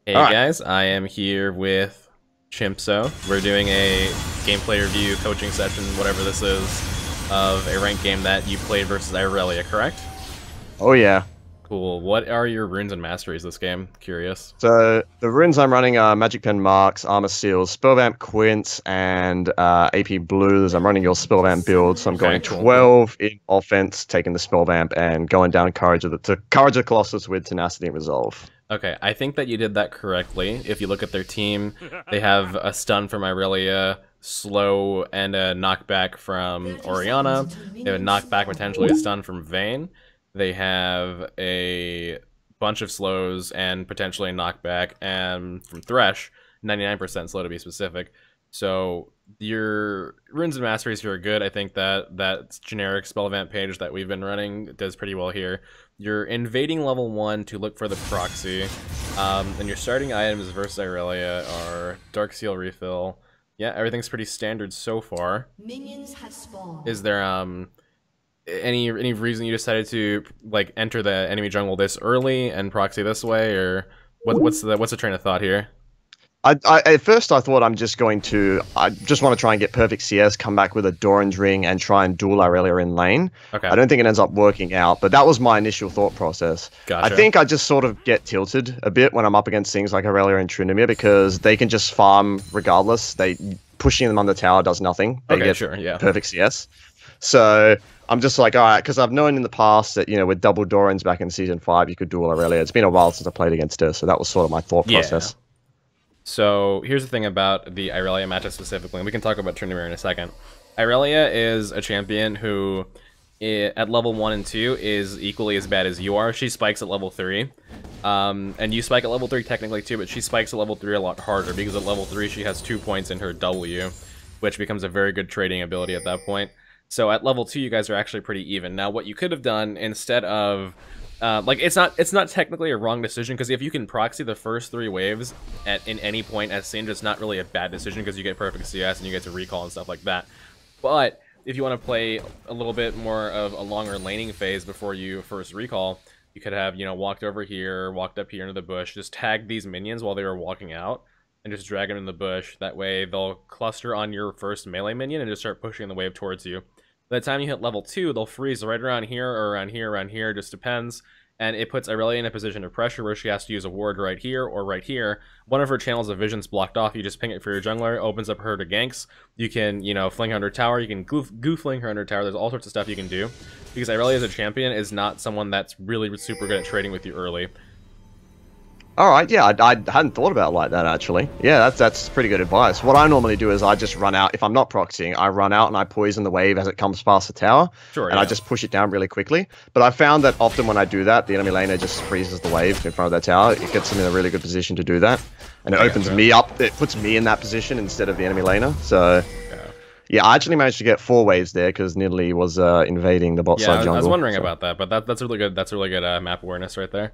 Hey All right. guys, I am here with CHIMPSO. We're doing a gameplay review, coaching session, whatever this is, of a ranked game that you played versus IRELIA, correct? Oh yeah. Cool. What are your runes and masteries this game? Curious. So the runes I'm running are Magic Pen Marks, Armor Seals, Spellvamp Quints, and AP Blues. I'm running your Spellvamp build, so I'm Okay, going cool, cool. 12 in offense, taking the Spellvamp, and going down Courage of the Colossus with Tenacity and Resolve. Okay, I think that you did that correctly. If you look at their team, they have a stun from IRELIA, slow, and a knockback from Oriana. They have a knockback, potentially a stun from Vayne. They have a bunch of slows and potentially a knockback, and from Thresh, 99% slow to be specific. So your runes and masteries here are good. I think that generic spellvamp page that we've been running does pretty well here. You're invading level 1 to look for the proxy, and your starting items versus Irelia are Dark Seal refill. Yeah, everything's pretty standard so far. Minions have spawned. Is there any reason you decided to like enter the enemy jungle this early and proxy this way, or what's the train of thought here? At first I thought I just want to try and get perfect CS, come back with a Doran's Ring, and try and duel Irelia in lane. Okay, I don't think it ends up working out, but that was my initial thought process. gotcha. I think I just sort of get tilted a bit when I'm up against things like Irelia and Tryndamere because they can just farm regardless. Pushing them on the tower does nothing. They Okay, get sure, yeah. perfect CS. So I'm just like, all right, because I've known in the past that, with double Dorans back in Season 5, you could duel Irelia. It's been a while since I played against her, so that was sort of my thought Yeah. process. So here's the thing about the Irelia matchup specifically, and we can talk about Tryndamere in a second. Irelia is a champion who, at level 1 and 2, is equally as bad as you are. She spikes at level 3. And you spike at level 3 technically too, but she spikes at level 3 a lot harder, because at level 3 she has 2 points in her W, which becomes a very good trading ability at that point. So at level 2 you guys are actually pretty even. Now what you could have done instead of... like it's not technically a wrong decision, because if you can proxy the first 3 waves in any point as Singed, it's not really a bad decision because you get perfect CS and you get to recall and stuff like that. But if you want to play a little bit more of a longer laning phase before you first recall, you could have, walked over here, walked up here into the bush, just tag these minions while they were walking out, and just drag them in the bush. That way they'll cluster on your first melee minion and just start pushing the wave towards you. By the time you hit level 2, they'll freeze right around here or around here, just depends. And it puts Irelia in a position of pressure where she has to use a ward right here or right here. One of her channels of vision's blocked off. You just ping it for your jungler, opens up her to ganks. You can, fling her under tower. You can goof fling her under tower. There's all sorts of stuff you can do. Because Irelia as a champion is not someone that's really super good at trading with you early. All right, yeah, I hadn't thought about it like that, actually. Yeah, that's pretty good advice. What I normally do is I just run out. If I'm not proxying, I run out and I poison the wave as it comes past the tower, Sure, and yeah. I just push it down really quickly. But I found that often when I do that, the enemy laner just freezes the wave in front of that tower. It gets them in a really good position to do that, and it opens me up. It puts me in that position instead of the enemy laner. So, yeah, I actually managed to get 4 waves there because Nidalee was invading the bot side jungle. I was wondering about that, but that's really good. That's really good map awareness right there.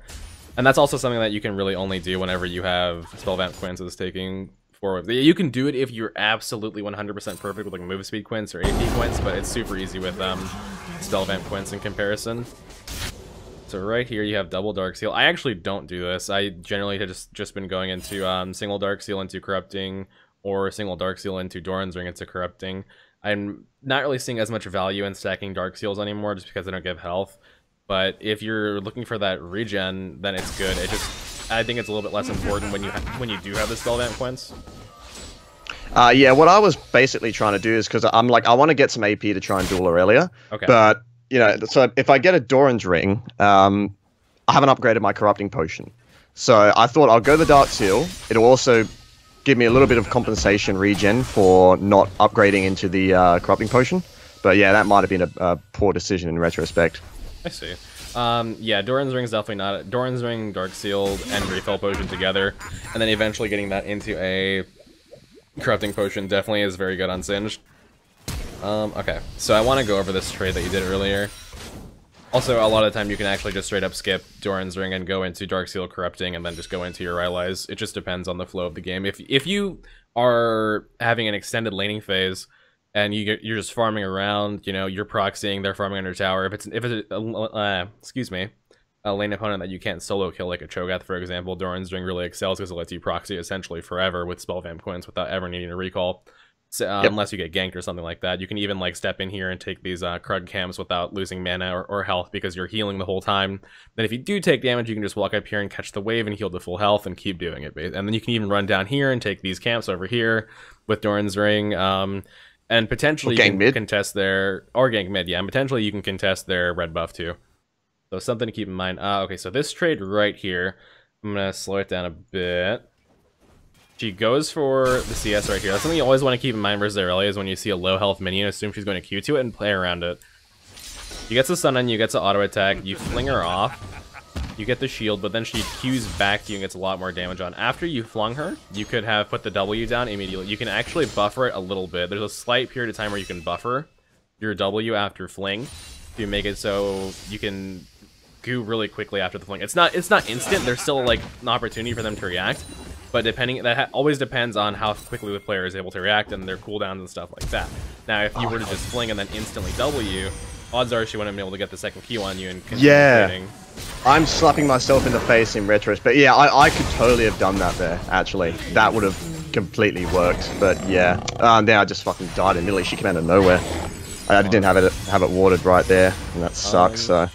And that's also something that you can really only do whenever you have Spellvamp Quints that's taking 4 waves. You can do it if you're absolutely 100% perfect with like move speed Quints or AP Quints, but it's super easy with Spellvamp Quints in comparison. So right here you have double Dark Seal. I actually don't do this. I generally have just been going into single Dark Seal into Corrupting, or single Dark Seal into Doran's Ring into Corrupting. I'm not really seeing as much value in stacking Dark Seals anymore just because they don't give health. But if you're looking for that regen, then it's good. I think it's a little bit less important when you do have the Spellvamp Quints. Yeah, what I was basically trying to do is because I'm like, I want to get some AP to try and duel Irelia. Okay. But, so if I get a Doran's Ring, I haven't upgraded my Corrupting Potion. So I thought I'll go the Dark Seal. It'll also give me a little bit of compensation regen for not upgrading into the Corrupting Potion. But yeah, that might have been a poor decision in retrospect. I see. Yeah, Doran's Ring is definitely not... Doran's Ring, Dark Seal, and Refill Potion together, and then eventually getting that into a Corrupting Potion definitely is very good on Singed. Okay, so I want to go over this trade that you did earlier. Also, a lot of the time you can actually just straight up skip Doran's Ring and go into Dark Seal Corrupting and then just go into your Rylai's. It just depends on the flow of the game. If you are having an extended laning phase, and you're just farming around, you're proxying, they're farming under tower. If it's excuse me, a lane opponent that you can't solo kill, like a Cho'Gath, for example, Doran's Ring really excels because it lets you proxy essentially forever with spell vamp coins without ever needing to recall. So, Yep. unless you get ganked or something like that. You can even like step in here and take these crud camps without losing mana or health because you're healing the whole time. Then if you do take damage, you can just walk up here and catch the wave and heal to full health and keep doing it. And then you can even run down here and take these camps over here with Doran's Ring. And potentially you can contest their, or gank mid, yeah, and potentially you can contest their red buff too. So something to keep in mind. Okay, so this trade right here, I'm gonna slow it down a bit. She goes for the CS right here. That's something you always want to keep in mind versus Irelia is when you see a low health minion, assume she's going to Q to it and play around it. You get the stun on you, gets to auto attack, you fling her off, you get the shield, but then she Qs back to you and gets a lot more damage on. After you flung her, you could have put the W down immediately. You can actually buffer it a little bit. There's a slight period of time where you can buffer your W after fling to make it so you can Q really quickly after the fling. It's not instant. There's still like an opportunity for them to react. But always depends on how quickly the player is able to react and their cooldowns and stuff like that. Now, if you were to just fling and then instantly W, odds are she wouldn't be able to get the second Q on you and continue trading. I'm slapping myself in the face in retrospect. Yeah, I could totally have done that there, actually. That would have completely worked. But yeah, now I just fucking died immediately. She came out of nowhere. I didn't have it watered right there, and that sucks, so...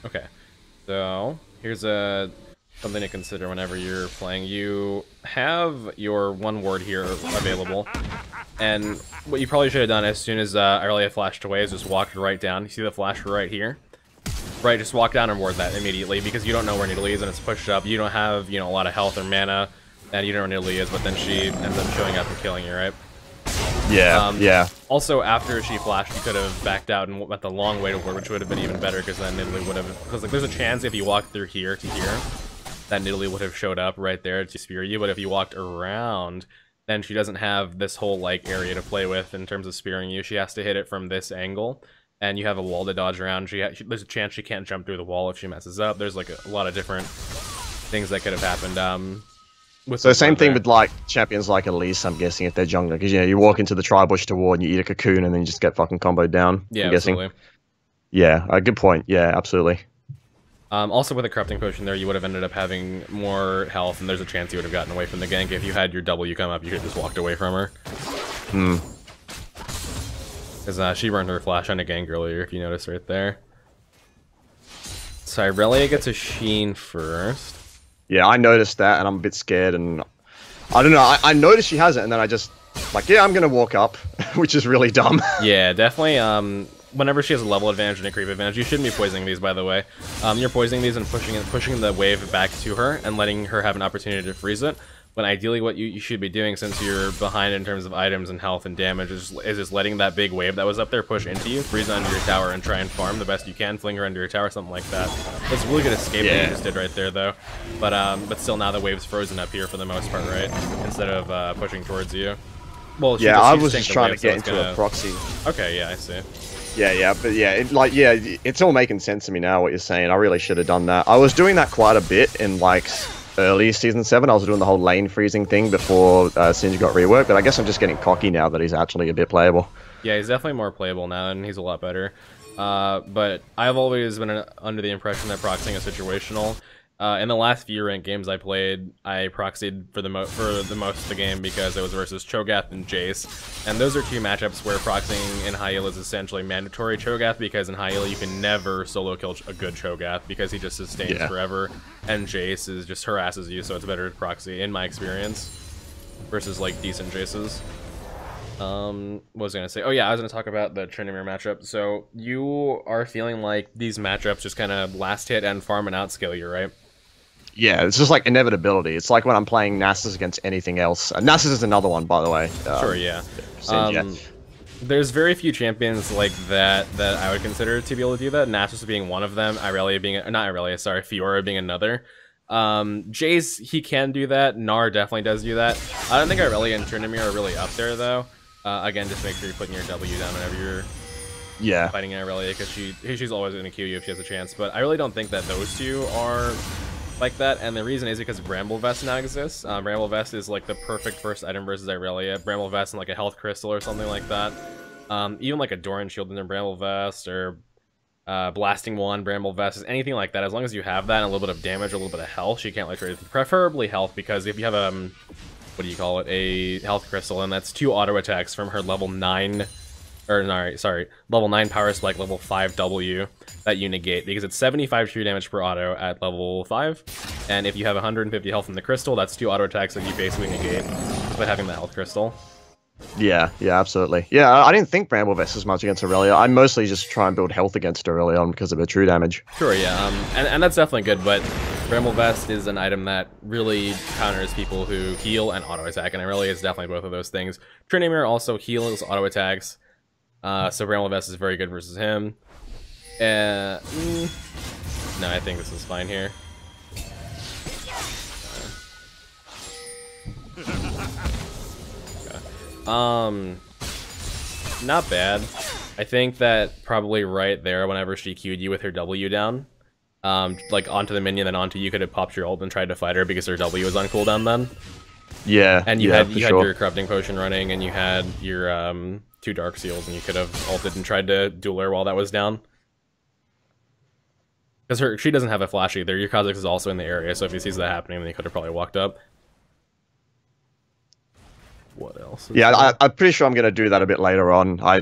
Okay, so here's something to consider whenever you're playing. You have your one ward here available, and what you probably should have done as soon as Irelia flashed away is just walked right down. You see the flash right here? Right, just walk down and ward that immediately because you don't know where Nidalee is and it's pushed up. You don't have, a lot of health or mana, and you don't know where Nidalee is, but then she ends up showing up and killing you, right? Yeah, yeah. Also, after she flashed, you could have backed out and went the long way to ward, which would have been even better because then Nidalee would have... Because like, there's a chance if you walk through here to here, that Nidalee would have showed up right there to spear you, but if you walked around, then she doesn't have this whole like area to play with in terms of spearing you. She has to hit it from this angle, and you have a wall to dodge around. There's a chance she can't jump through the wall if she messes up. There's like a lot of different things that could have happened. So same thing with like champions like Elise, I'm guessing, if they're jungler, because you walk into the tri-bush to ward and you eat a cocoon and then you just get fucking comboed down. Yeah, I'm guessing. absolutely. Yeah, good point. Yeah, absolutely. Also, with a corrupting potion there, you would have ended up having more health, and there's a chance you would have gotten away from the gank. If you had your W come up, you could have just walked away from her. Because she burned her flash on a gank earlier, if you notice right there. So Irelia gets a Sheen first. Yeah, I noticed that, and I'm a bit scared, and I don't know, I noticed she has it, and then I just, like, yeah, I'm gonna walk up, which is really dumb. Yeah, definitely, whenever she has a level advantage and a creep advantage, you shouldn't be poisoning these, by the way. You're poisoning these and pushing the wave back to her and letting her have an opportunity to freeze it. When ideally what you should be doing, since you're behind in terms of items and health and damage, is just letting that big wave that was up there push into you, freeze under your tower, and try and farm the best you can, fling her under your tower, something like that. That's a really good escape that you just did right there, though. But still, now the wave's frozen up here for the most part, right? Instead of pushing towards you. Well, yeah, I was just trying to get into a proxy. Okay, yeah, I see. Yeah, but it's all making sense to me now what you're saying. I really should have done that. I was doing that quite a bit in like early season 7. I was doing the whole lane freezing thing before Singed got reworked, but I guess I'm just getting cocky now that he's actually a bit playable. Yeah, he's definitely more playable now, and he's a lot better. But I've always been under the impression that proxying is situational. In the last few ranked games I played, I proxied for the most of the game because it was versus Cho'Gath and Jace, and those are two matchups where proxying in high elo is essentially mandatory. Cho'Gath, because in high elo you can never solo kill a good Cho'Gath because he just sustains forever, and Jace is just harasses you, so it's better to proxy in my experience versus like decent Jaces. What was I gonna say? Oh yeah, I was gonna talk about the Tryndamere matchup. So you are feeling like these matchups just kind of last hit and farm and outscale you, right? Yeah, it's just like inevitability. It's like when I'm playing Nasus against anything else. Nasus is another one, by the way. Sure, yeah. There's very few champions like that I would consider to be able to do that. Nasus being one of them, Irelia being... Not Irelia, sorry, Fiora being another. Jace, he can do that. Gnar definitely does do that. I don't think Irelia and Tryndamere are really up there, though. Again, just make sure you're putting your W down whenever you're fighting Irelia, because she's always going to Q you if she has a chance. But I really don't think that those two are like that, and the reason is because Bramble Vest now exists. Bramble Vest is like the perfect first item versus Irelia. Bramble Vest and like a health crystal or something like that. Even like a Doran Shield in their Bramble Vest, or Blasting Wand, Bramble Vest, anything like that. As long as you have that and a little bit of damage, a little bit of health, she can't like trade it. Preferably health, because if you have what do you call it? A health crystal, and that's 2 auto attacks from her level 9, or no, sorry, level 9 power spike, level 5 W that you negate, because it's 75 true damage per auto at level 5, and if you have 150 health from the crystal, that's 2 auto attacks that you basically negate just by having the health crystal. Yeah, absolutely. Yeah, I didn't think Bramble Vest as much against Aurelia. I mostly just try and build health against Aurelia because of her true damage. Sure, yeah, and that's definitely good, but Bramble Vest is an item that really counters people who heal and auto attack, and Aurelia is definitely both of those things. Trinity Mirror also heals auto attacks, so Bramble Vest is very good versus him. No, I think this is fine here. Not bad. I think that probably right there, whenever she Q'd you with her W down, like onto the minion, then onto you, could have popped your ult and tried to fight her because her W was on cooldown then. Yeah, and you had your corrupting potion running, and you had your 2 dark seals, and you could have ulted and tried to duel her while that was down. Because she doesn't have a flash either. Your Kha'Zix is also in the area, so if he sees that happening, then he could have probably walked up. What else? Yeah, I'm pretty sure I'm going to do that a bit later on. I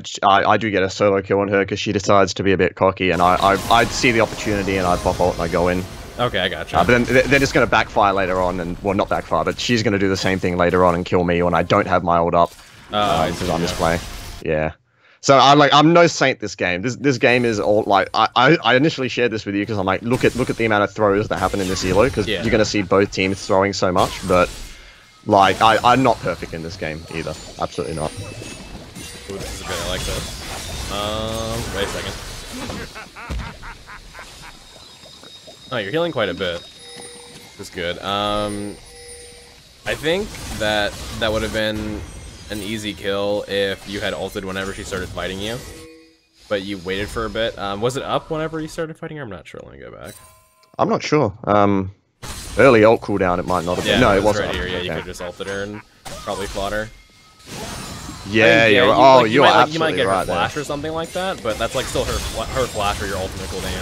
do get a solo kill on her because she decides to be a bit cocky, and I see the opportunity and I pop ult and I go in. Okay, I gotcha. But then they're just going to backfire later on, and well, not backfire, but she's going to do the same thing later on and kill me when I don't have my ult up because I'm just playing. Yeah. So I'm no saint this game. This game is all like I initially shared this with you because I'm like, look at the amount of throws that happen in this elo, because you're going to see both teams throwing so much, but. Like, I'm not perfect in this game, either. Absolutely not. Ooh, this is good. I like this. Wait a second. Oh, you're healing quite a bit. That's good. I think that would have been an easy kill if you had ulted whenever she started fighting you. But you waited for a bit. Was it up whenever you started fighting her? I'm not sure. Let me go back. I'm not sure. Early ult cooldown, it might not have been. No, it wasn't. Right here. Yeah, you could have just ulted her and probably fought her. Yeah, you're absolutely you might get right her flash there. or something like that, but that's like still her flash or your ultimate cooldown,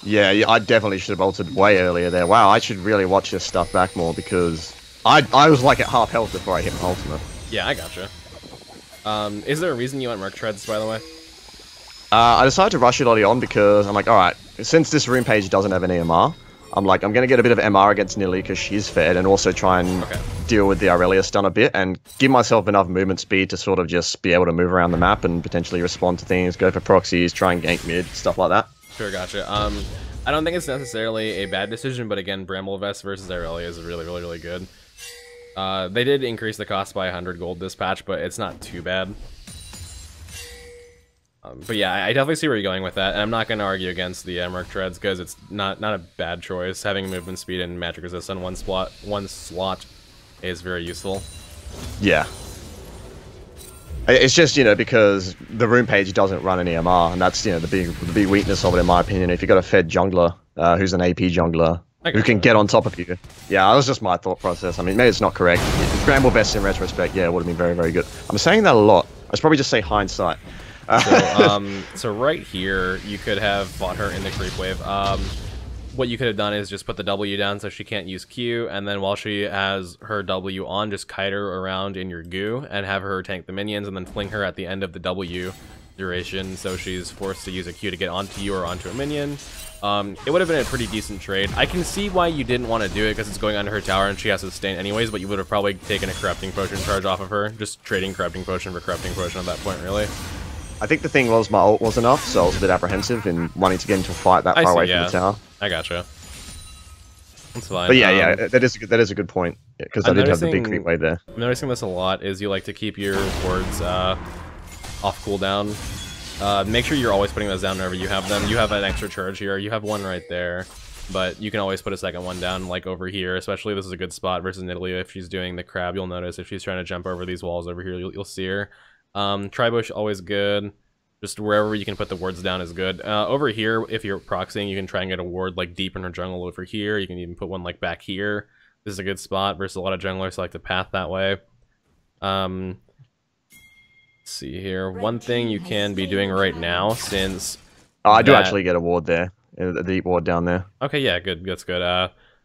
you know? Yeah, I definitely should have ulted way earlier there. Wow, I should really watch this stuff back more because I was like at half health before I hit my ultimate. Yeah, I gotcha. Is there a reason you went Merc Treads, by the way? I decided to rush it early on because I'm like, alright, since this room page doesn't have an EMR, I'm like, I'm going to get a bit of MR against Nilly because she's fed, and also try and deal with the Irelia stun a bit, and give myself enough movement speed to sort of just be able to move around the map and potentially respond to things, go for proxies, try and gank mid, stuff like that. Sure, gotcha. I don't think it's necessarily a bad decision, but again, Bramble Vest versus Irelia is really good. They did increase the cost by 100 gold this patch, but it's not too bad. But yeah, I definitely see where you're going with that, and I'm not going to argue against the Merc Treads because it's not a bad choice. Having movement speed and magic resist on one slot is very useful. Yeah. It's just, you know, because the room page doesn't run an EMR, and that's, you know, the big weakness of it, in my opinion. If you've got a fed jungler who's an AP jungler who can get on top of you. Yeah, that was just my thought process. I mean, maybe it's not correct. Bramble Vest in retrospect, yeah, it would have been very good. I'm saying that a lot. I should probably just say hindsight. So right here, you could have fought her in the creep wave. What you could have done is just put the W down so she can't use Q, and then while she has her W on, just kite her around in your goo and have her tank the minions, and then fling her at the end of the W duration so she's forced to use a Q to get onto you or onto a minion. It would have been a pretty decent trade. I can see why you didn't want to do it because it's going under her tower and she has to sustain anyways, but you would have probably taken a Corrupting Potion charge off of her, just trading Corrupting Potion for Corrupting Potion at that point, really. I think the thing was my ult was enough, so I was a bit apprehensive in wanting to get into a fight that far away from the tower. I gotcha. That's fine. But yeah, that is a good point, because I did have the big creep wave there. I'm noticing this a lot, is you like to keep your wards off cooldown. Make sure you're always putting those down whenever you have them. You have an extra charge here. You have one right there, but you can always put a second one down, like over here. Especially this is a good spot versus Nidalee. If she's doing the crab, you'll notice if she's trying to jump over these walls over here, you'll see her. Tribush, always good. Just wherever you can put the wards down is good. Over here, if you're proxying, you can try and get a ward like deep in her jungle over here. You can even put one like back here. This is a good spot versus a lot of junglers like to path that way. Let's see here. One thing you can be doing right now, since Oh, I do actually get a ward there, a deep ward down there. Okay, yeah, good. That's good.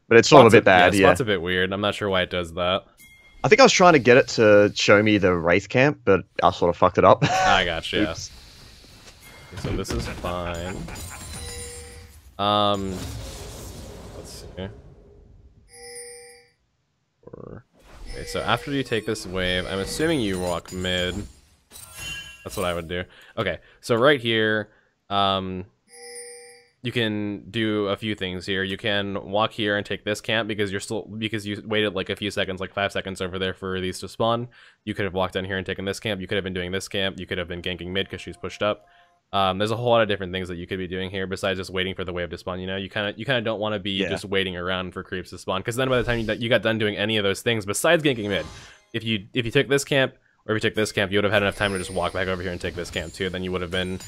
But it's sort of a bit bad. Yeah, spot's a bit weird. I'm not sure why it does that. I think I was trying to get it to show me the Wraith camp, but I sort of fucked it up. I gotcha. Yeah. So this is fine. Let's see. Okay, so after you take this wave, I'm assuming you walk mid. That's what I would do. Okay, so right here, you can do a few things here. You can walk here and take this camp because you waited like a few seconds, like 5 seconds over there for these to spawn. You could have walked down here and taken this camp. You could have been doing this camp. You could have been ganking mid because she's pushed up. There's a whole lot of different things that you could be doing here besides just waiting for the wave to spawn. You know, you kind of don't want to be just waiting around for creeps to spawn, because then by the time you got done doing any of those things besides ganking mid, if you took this camp or if you took this camp, you would have had enough time to just walk back over here and take this camp too. Then you would have been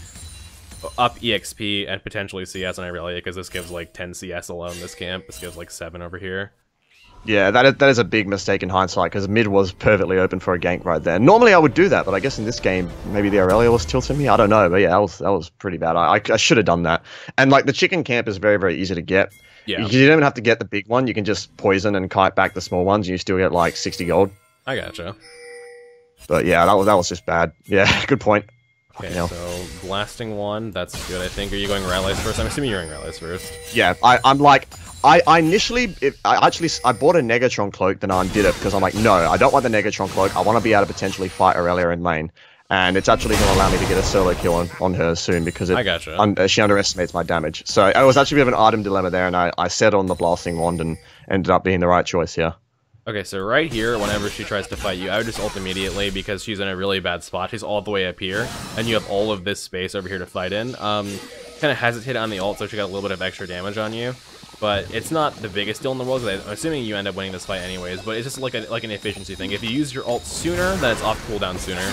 up EXP and potentially CS on Irelia, because this gives like 10 CS alone. This camp, this gives like 7 over here. Yeah, that is a big mistake in hindsight, because mid was perfectly open for a gank right there. Normally I would do that, but I guess in this game, maybe the Irelia was tilting me. I don't know, but yeah, that was pretty bad. I should have done that. And like the chicken camp is very, very easy to get. Yeah. You don't even have to get the big one. You can just poison and kite back the small ones, and you still get like 60 gold. I gotcha. But yeah, that was just bad. Yeah, good point. Okay, so blasting one, that's good. I think. Are you going Rallies first? I'm assuming you're going Rallies first. Yeah, I'm like. I initially bought a Negatron cloak, then I undid it because I'm like, no, I don't want the Negatron cloak. I want to be able to potentially fight Irelia in lane, and it's actually going to allow me to get a solo kill on her soon, because she underestimates my damage. So it was actually a bit of an item dilemma there, and I set on the blasting wand and ended up being the right choice here. Okay, so right here, whenever she tries to fight you, I would just ult immediately, because she's in a really bad spot. She's all the way up here, and you have all of this space over here to fight in. Kind of hesitated on the ult, so she got a little bit of extra damage on you. But it's not the biggest deal in the world, because I'm assuming you end up winning this fight anyways, but it's just like an efficiency thing. If you use your ult sooner, then it's off cooldown sooner.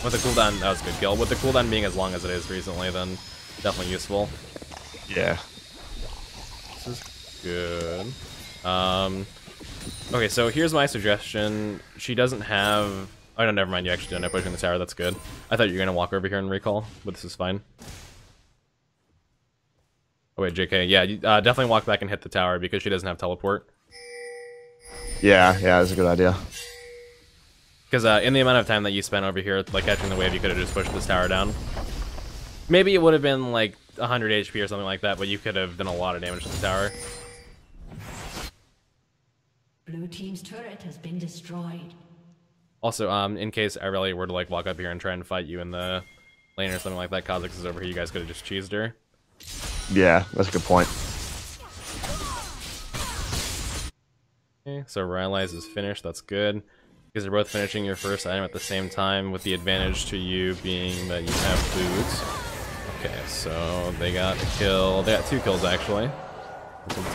With the cooldown, that was a good kill. With the cooldown being as long as it is recently, then definitely useful. Yeah. This is good. Okay, so here's my suggestion. She doesn't have... Oh, no, never mind. You actually don't end up pushing the tower. That's good. I thought you were going to walk over here and recall, but this is fine. Oh, wait, JK. Yeah, you, definitely walk back and hit the tower, because she doesn't have teleport. Yeah, that's a good idea. Because in the amount of time that you spent over here, like catching the wave, you could have just pushed this tower down. Maybe it would have been like 100 HP or something like that, but you could have done a lot of damage to the tower. Blue team's turret has been destroyed. Also, in case Irelia were to like walk up here and try and fight you in the lane or something like that, Kha'Zix is over here. You guys could have just cheesed her. Yeah, that's a good point. Okay, so Rylai's is finished. That's good. Because they're both finishing your first item at the same time, with the advantage to you being that you have boots. Okay, so they got a kill. They got 2 kills actually.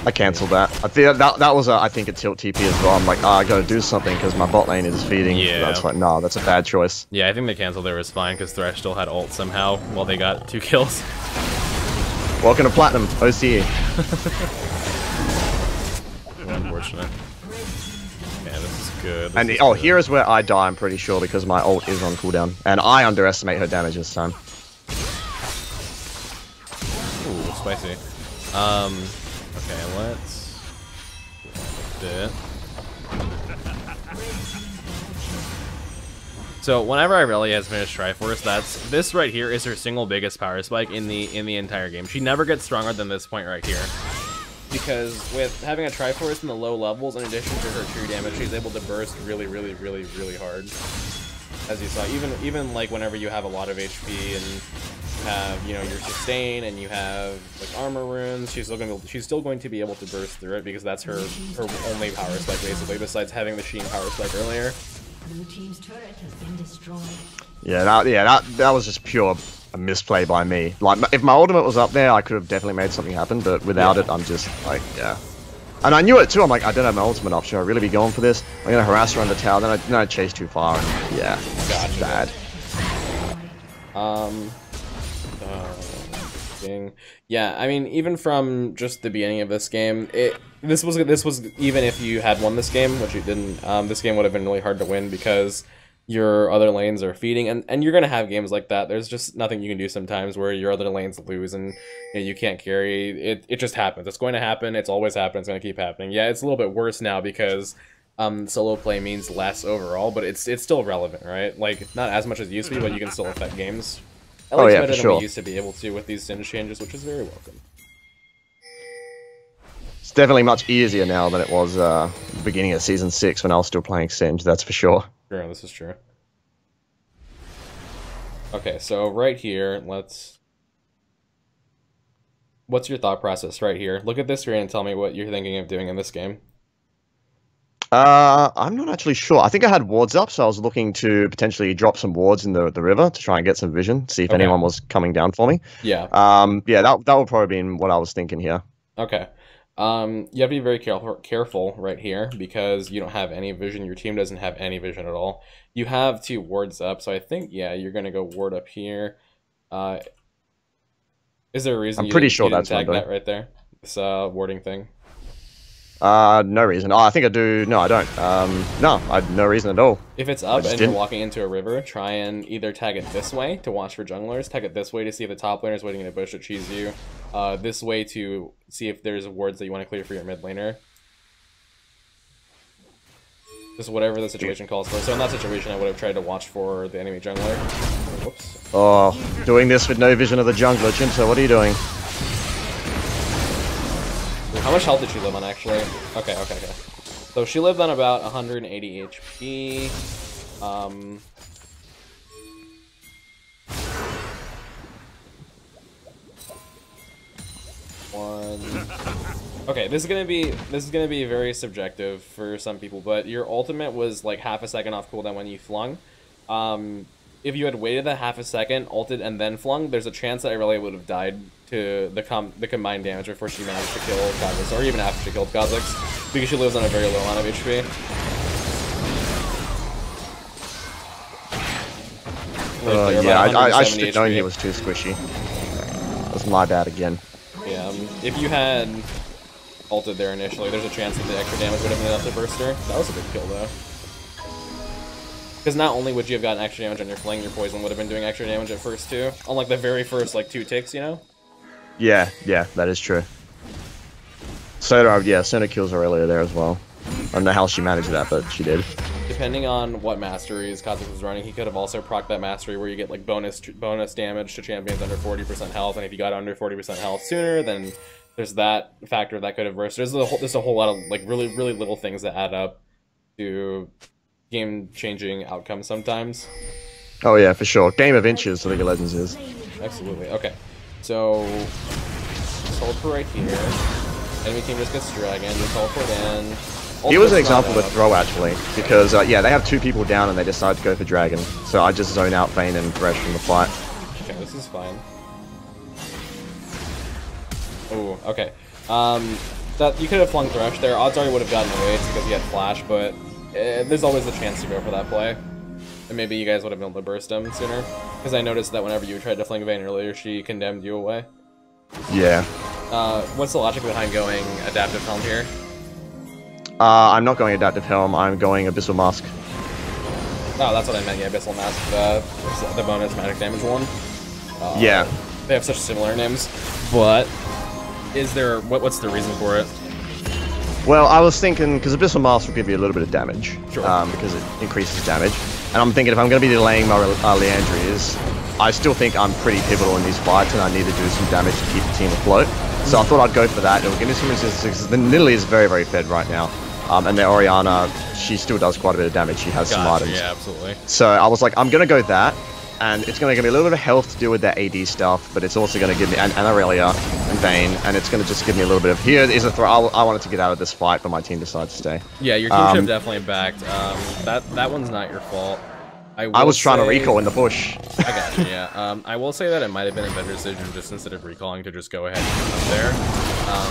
I cancelled that. I think that was I think a tilt TP as well. I'm like, I gotta do something because my bot lane is feeding. Yeah. That's like, no, that's a bad choice. Yeah, I think they canceled there was fine, because Thresh still had ult somehow while they got 2 kills. Welcome to Platinum, OCE. Unfortunate. Yeah, this is good. And oh, here is where I die, I'm pretty sure, because my ult is on cooldown. And I underestimate her damage this time. Ooh, spicy. Okay, let's do it. So whenever Irelia has finished Triforce, this right here is her single biggest power spike in the entire game. She never gets stronger than this point right here, because with having a Triforce in the low levels, in addition to her true damage, she's able to burst really hard. As you saw, even like whenever you have a lot of HP and have, you know, your sustain and you have like armor runes, she's still going to be able to burst through it, because that's her only power spike basically, besides having the Sheen power spike earlier. Blue team's turret has been destroyed. Yeah, that was just pure a misplay by me. Like, if my ultimate was up there, I could have definitely made something happen, but without it, I'm just like, yeah. And I knew it too. I'm like, I don't have my ultimate up. Should I really be going for this? I'm gonna harass her on the tower. Then I chase too far, and yeah, gotcha. Bad. Yeah, I mean, even from just the beginning of this game, this was even if you had won this game, which you didn't. This game would have been really hard to win because your other lanes are feeding, and you're gonna have games like that. There's just nothing you can do sometimes where your other lanes lose and you can't carry. It just happens. It's going to happen. It's always happened. It's gonna keep happening. Yeah, it's a little bit worse now because solo play means less overall, but it's still relevant, right? Like not as much as it used to be, but you can still affect games. At least better than we used to be able to with these Singed changes, which is very welcome. It's definitely much easier now than it was the beginning of Season 6 when I was still playing Singed, that's for sure. Sure, this is true. Okay, so right here, what's your thought process right here? Look at this screen and tell me what you're thinking of doing in this game. I'm not actually sure. I think I had wards up, so I was looking to potentially drop some wards in the river to try and get some vision, see if anyone was coming down for me. Yeah. Yeah, that would probably be what I was thinking here. Okay. You have to be very careful right here because you don't have any vision. Your team doesn't have any vision at all. You have 2 wards up, so I think, yeah, you're going to go ward up here. Is there a reason I'm pretty sure that's tag that right there? This warding thing? No reason. Oh, I think I do. No, I don't. No, I had no reason at all. If it's up and you're walking into a river, try and either tag it this way to watch for junglers, tag it this way to see if the top laner is waiting in a bush to cheese you, this way to see if there's wards that you want to clear for your mid laner. Just whatever the situation calls for. So in that situation, I would have tried to watch for the enemy jungler. Whoops. Oh, doing this with no vision of the jungler, CHIMPSO, what are you doing? How much health did she live on, actually? Okay. So she lived on about 180 HP. Okay, this is gonna be very subjective for some people, but your ultimate was like half a second off cooldown when you flung. If you had waited that half a second, ulted, and then flung, there's a chance that Irelia would have died to the combined damage before she managed to kill Kha'Zix, or even after she killed Kha'Zix, because she lives on a very low amount of HP. Yeah, I should have known he was too squishy. That was my bad again. Yeah, if you had ulted there initially, there's a chance that the extra damage would have been enough to burst her. That was a good kill, though. Because not only would you have gotten extra damage on your fling, your poison would have been doing extra damage at first, too. On, like, the very first, like, 2 ticks, you know? Yeah, that is true. Sona kills Aurelia there as well. I don't know how she managed that, but she did. Depending on what masteries Kha'Zix was running, he could have also procced that mastery where you get, like, bonus damage to champions under 40% health, and if you got under 40% health sooner, then there's that factor that could have burst. There's a whole lot of, like, really, really little things that add up to game-changing outcomes sometimes. Oh yeah, for sure. Game of inches, League of Legends is. Absolutely. Okay. So, teleport right here. Enemy team just gets dragon. You teleport in. He was an example with throw, actually, because, yeah, they have 2 people down and they decide to go for dragon. So I just zone out Vayne and Thresh from the fight. Okay, this is fine. Oh, okay. That you could have flung Thresh there. Odds are he would have gotten away because he had flash, but there's always a chance to go for that play. And maybe you guys would have been able to burst him sooner. Because I noticed that whenever you tried to fling Vayne earlier, she condemned you away. Yeah. What's the logic behind going Adaptive Helm here? I'm not going Adaptive Helm, I'm going Abyssal Mask. Oh, that's what I meant, yeah, Abyssal Mask, the bonus magic damage one. Yeah. They have such similar names, but is there, what's the reason for it? Well, I was thinking, because Abyssal Mask will give you a little bit of damage, sure. Because it increases damage. And I'm thinking if I'm going to be delaying my Leandri's, I still think I'm pretty pivotal in these fights and I need to do some damage to keep the team afloat. So I thought I'd go for that. It'll give me some resistance. The Nidalee is very, very fed right now. And the Orianna, she still does quite a bit of damage. She has some items. Yeah, absolutely. So I was like, I'm going to go that. And it's going to give me a little bit of health to deal with that AD stuff, but it's also going to give me an Aurelia and Vayne, and it's going to just give me a little bit of, here is a throw. I wanted to get out of this fight, but my team decided to stay. Yeah, your team should have definitely backed. That one's not your fault. I was trying to recall in the bush. I got you, yeah. I will say that it might have been a better decision just instead of recalling to just go ahead and come up there.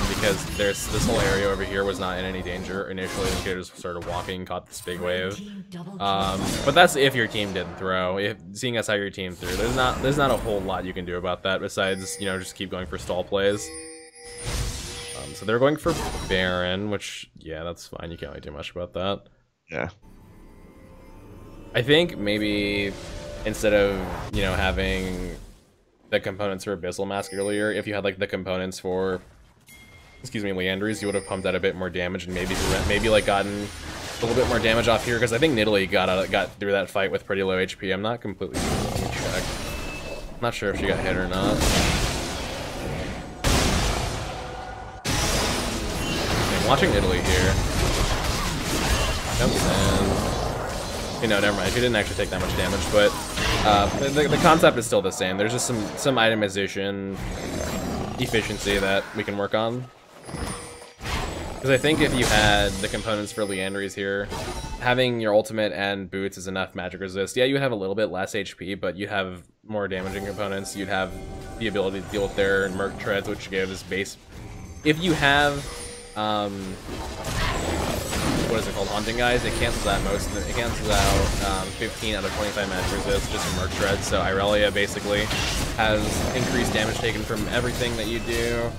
because there's this whole area over here was not in any danger initially. The kid just started walking, caught this big wave. But that's if your team didn't throw. Seeing as how your team threw, there's not a whole lot you can do about that besides, you know, just keep going for stall plays. So they're going for Baron, which, yeah, that's fine. You can't really do much about that. Yeah. I think maybe instead of, you know, having the components for Abyssal Mask earlier, if you had like the components for, excuse me, Leandry's, you would have pumped out a bit more damage and maybe like gotten a little bit more damage off here, because I think Nidalee got through that fight with pretty low HP. I'm not completely sure. Let me check. I'm not sure if she got hit or not. I'm watching Nidalee here. Jumps in. You know, never mind. She didn't actually take that much damage, but the concept is still the same. There's just some itemization efficiency that we can work on. Because I think if you had the components for Leandry's here, having your ultimate and boots is enough magic resist. Yeah, you have a little bit less HP, but you have more damaging components. You'd have the ability to deal with their Merc Treads, which gives base. If you have what is it called? Haunting Guys. It cancels out it cancels out 15 out of 25 magic resist just from Merc Treads. So Irelia basically has increased damage taken from everything that you do.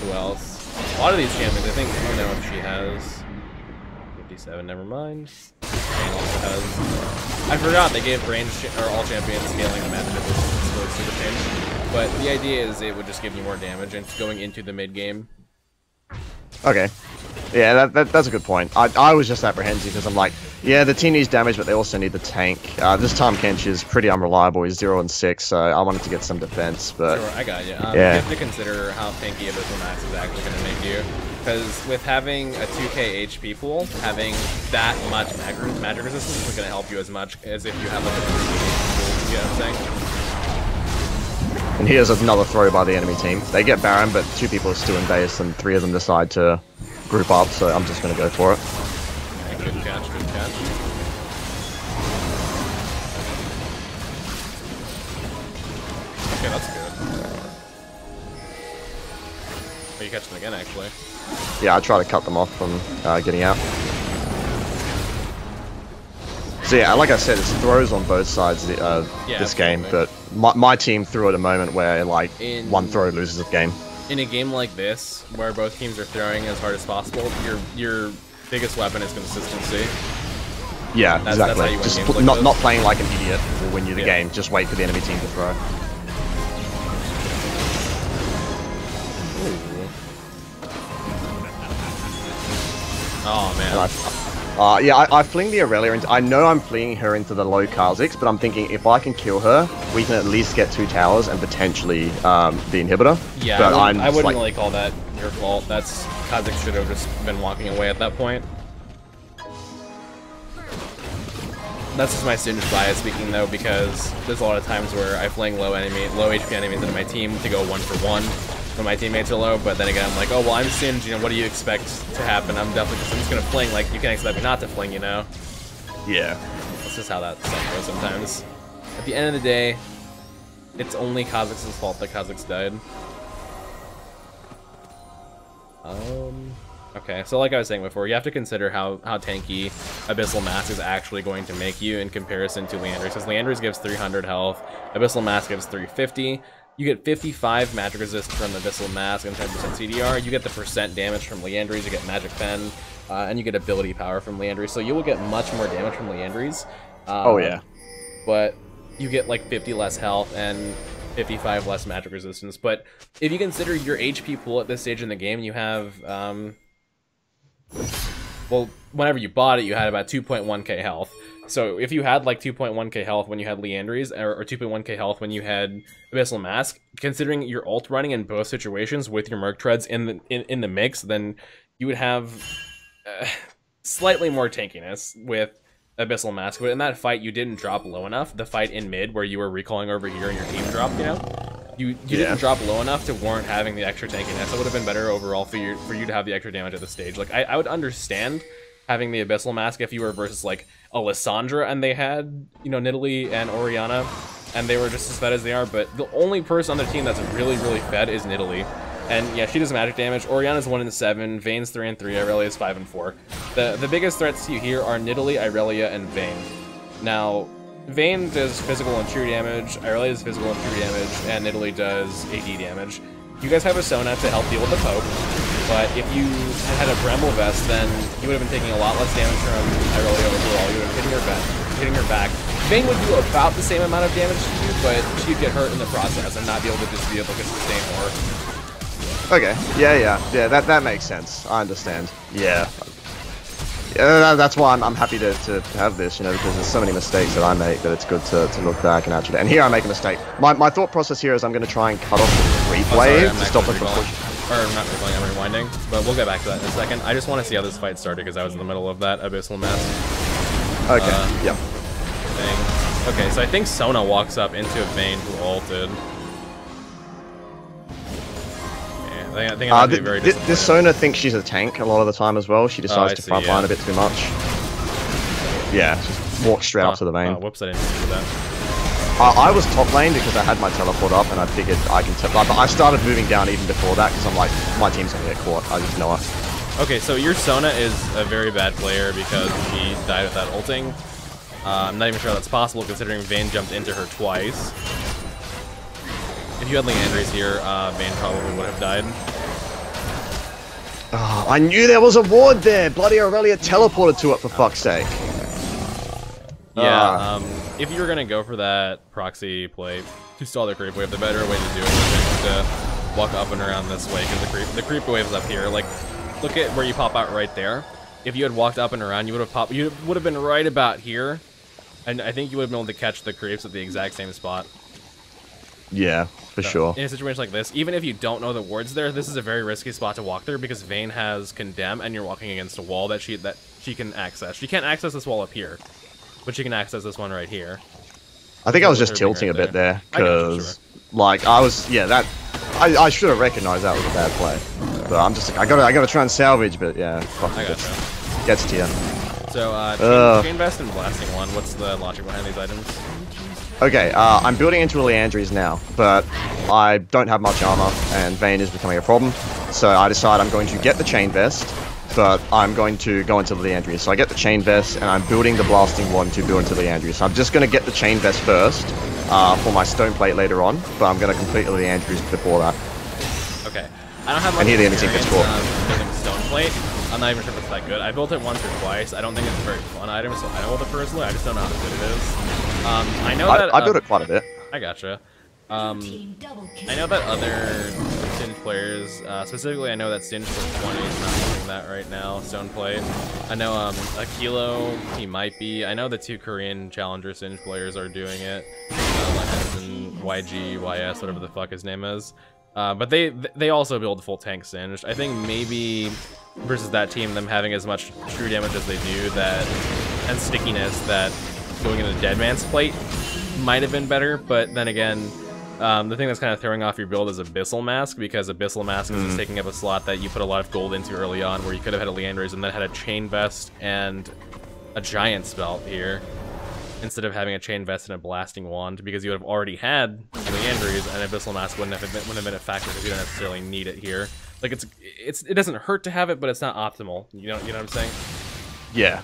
Who else? A lot of these champions, I think, I don't know if she has 57, never mind. Brain also has. I forgot they gave Brain or all champions scaling the magic resistance for super change. But the idea is it would just give you more damage and going into the mid game. Okay. Yeah, that's a good point. I was just apprehensive because I'm like, yeah, the team needs damage, but they also need the tank. This time Kench is pretty unreliable. He's 0 and 6, so I wanted to get some defense. But sure, I got you. Yeah. You have to consider how tanky Abyssal Max is actually going to make you. Because with having a 2k HP pool, having that much magic resistance isn't going to help you as much as if you have like a 3k HP pool. You know what I'm saying? And here's another throw by the enemy team. They get Baron, but 2 people are still in base, and 3 of them decide to group up, so I'm just going to go for it. Okay, good catch, good catch. Okay, that's good. Oh, you catch them again, actually. Yeah, I try to cut them off from getting out. So yeah, like I said, it's throws on both sides this game, but my team threw at a moment where like one throw loses the game. In a game like this, where both teams are throwing as hard as possible, your biggest weapon is consistency. Yeah, exactly. That's just not playing like an idiot will win you the game. Just wait for the enemy team to throw. Ooh. Oh man. I fling the Irelia into. I know I'm flinging her into the low Kha'Zix, but I'm thinking if I can kill her, we can at least get 2 towers and potentially the inhibitor. Yeah, but I wouldn't really call that your fault. That's Kha'Zix should have just been walking away at that point. That's just my Singed bias speaking though, because there's a lot of times where I fling low HP enemies into my team to go 1-for-1 when my teammates are low, but then again I'm like, oh well, I'm Singed, you know, what do you expect to happen? I'm just gonna fling, like you can't expect me not to fling, you know? Yeah. That's just how that stuff goes sometimes. At the end of the day, it's only Kha'Zix's fault that Kha'Zix died. Okay, so like I was saying before, you have to consider how tanky Abyssal Mask is actually going to make you in comparison to Leandry's. Because Leandry's gives 300 health, Abyssal Mask gives 350. You get 55 magic resist from Abyssal Mask and 10% CDR. You get the percent damage from Leandry's, you get Magic Pen, and you get ability power from Leandry's. So you will get much more damage from Leandry's. Oh yeah. But you get like 50 less health and 55 less magic resistance. But if you consider your HP pool at this stage in the game, you have, well, whenever you bought it, you had about 2.1k health. So if you had like 2.1k health when you had Leandry's, or 2.1k health when you had Abyssal Mask, considering your ult running in both situations with your Merc Treads in the mix, then you would have slightly more tankiness with Abyssal Mask. But in that fight, you didn't drop low enough. The fight in mid where you were recalling over here and your team dropped, you know? You didn't drop low enough to warrant having the extra tankiness. It would have been better overall for you to have the extra damage at the stage. Like, I would understand having the Abyssal Mask if you were versus, like, a Lissandra and they had, you know, Nidalee and Orianna, and they were just as fed as they are, but the only person on their team that's really, really fed is Nidalee. And yeah, she does magic damage. Oriana's 1 and 7, Vayne's 3 and 3, Irelia is 5 and 4. The biggest threats to you here are Nidalee, Irelia, and Vayne. Now, Vayne does physical and true damage, Irelia does physical and true damage, and Nidalee does AD damage. You guys have a Sona to help deal with the poke, but if you had a Bramble Vest, then you would have been taking a lot less damage from Irelia overall. You would have been hitting her back. Vayne would do about the same amount of damage to you, but she'd get hurt in the process and not be able to just be able to sustain more. Okay, yeah, that makes sense. I understand. Yeah. That's why I'm happy to have this, you know, because there's so many mistakes that I make that it's good to look back and actually... And here I make a mistake. My thought process here is I'm going to try and cut off the creep wave to stop it from pushing. Or not recalling, I'm rewinding, but we'll get back to that in a second. I just want to see how this fight started because I was in the middle of that Abyssal Mask. Okay, yep. Thing. Okay, so I think Sona walks up into Vayne who ulted. I think I'm very disappointed. This Sona thinks she's a tank a lot of the time as well. She decides to front line a bit too much. Yeah, just walk straight up to the Vayne. Whoops, I didn't do that. I was top lane because I had my teleport up and I figured I can but I started moving down even before that because I'm like, my team's gonna get caught. I just know it. Okay, so your Sona is a very bad player because she died without ulting. I'm not even sure that's possible considering Vayne jumped into her twice. If you had Leandry's here, Vayne probably would have died. Oh, I knew there was a ward there! Bloody Aurelia teleported to it, for fuck's sake. Yeah, if you were going to go for that proxy play to stall the creep wave, the better way to do it is to walk up and around this way, because the creep wave is up here. Like, look at where you pop out right there. If you had walked up and around, you would have been right about here, and I think you would have been able to catch the creeps at the exact same spot. Yeah, for sure. In a situation like this, even if you don't know the wards there, this is a very risky spot to walk through because Vayne has Condemn and you're walking against a wall that she can access. She can't access this wall up here, but she can access this one right here. I think I was just tilting a bit there, because, like, I should have recognized that was a bad play. But I'm just like, I gotta try and salvage, but yeah, fuck it. Gets to you. So, Chain Vest and Blasting One, what's the logic behind these items? Okay, I'm building into a Leandry's now, but I don't have much armor, and Vayne is becoming a problem. So I decide I'm going to get the Chain Vest, but I'm going to go into the Leandry's. So I get the Chain Vest, and I'm building the Blasting One to build into the Leandry's. So I'm just going to get the Chain Vest first, for my Stone Plate later on, but I'm going to complete the Leandry's before that. Okay. I don't have much experience building Stone Plate. I'm not even sure if it's that good. I built it once or twice. I don't think it's a very fun item, so I don't build it personally. I just don't know how good it is. I know that... I built it quite a bit. I gotcha. I know that other Singe players, specifically I know that Singe for 20 is not doing that right now, Stone Plate. I know Akilo, he might be. I know the 2 Korean Challenger Singe players are doing it. And YG, YS, whatever the fuck his name is. But they also build full tank Singed. I think maybe versus that team, them having as much true damage as they do, and stickiness, that going into Dead Man's Plate might have been better. But then again, the thing that's kind of throwing off your build is Abyssal Mask, because Abyssal Mask is just taking up a slot that you put a lot of gold into early on, where you could have had a Leandry's and then had a Chain Vest and a Giant Spell here, instead of having a Chain Vest and a Blasting Wand, because you would have already had Leandry's, and Abyssal Mask wouldn't have been a factor because you don't necessarily need it here. Like, it doesn't hurt to have it, but it's not optimal. You know what I'm saying? Yeah,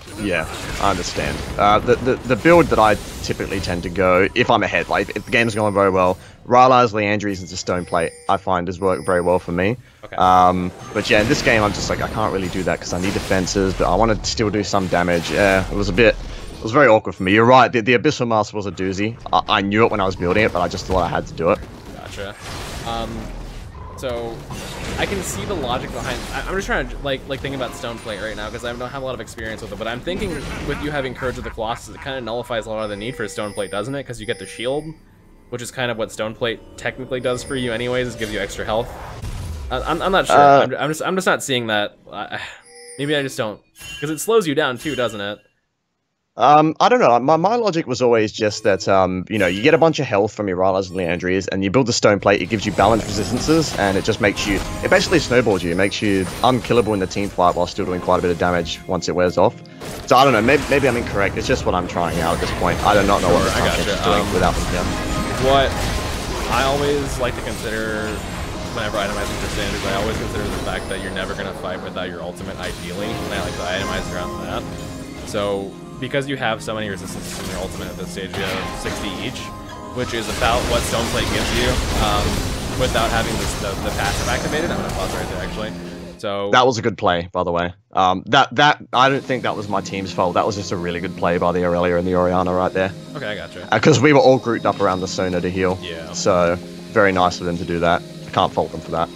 I understand. The build that I typically tend to go, if I'm ahead, like if the game's going very well, Rylai's, Leandry's into Stone Plate, I find has worked very well for me. Okay. But yeah, in this game I'm just like, I can't really do that because I need defenses, but I want to still do some damage. Yeah, it was very awkward for me. You're right, the Abyssal Mask was a doozy. I knew it when I was building it, but I just thought I had to do it. Gotcha. So I can see the logic behind. I'm just trying to like think about Stone Plate right now because I don't have a lot of experience with it. But I'm thinking with you having Courage of the Colossus, it kind of nullifies a lot of the need for Stone Plate, doesn't it? Because you get the shield, which is kind of what Stone Plate technically does for you, anyways. It gives you extra health. I'm not sure. I'm just not seeing that. Maybe I just don't, because it slows you down too, doesn't it? I don't know. My logic was always just that, you know, you get a bunch of health from your Rylai's and Leandry's, and you build the Stone Plate, it gives you balanced resistances, and it just makes you, it basically snowballs you. It makes you unkillable in the team fight while still doing quite a bit of damage once it wears off. So I don't know, maybe I'm incorrect. It's just what I'm trying out at this point. I do not know what the is doing without them here. What I always like to consider whenever itemizing for standards, I always consider the fact that you're never going to fight without your ultimate, ideally, and I like to itemize around that. So, because you have so many resistances in your ultimate at this stage, you have 60 each, which is about what Stoneplate gives you, without having the passive activated. I'm going to pause right there, actually. So that was a good play, by the way. That I don't think that was my team's fault. That was just a really good play by the Irelia and the Orianna right there. Okay, I gotcha. Because we were all grouped up around the Sona to heal. Yeah. So very nice of them to do that. I can't fault them for that.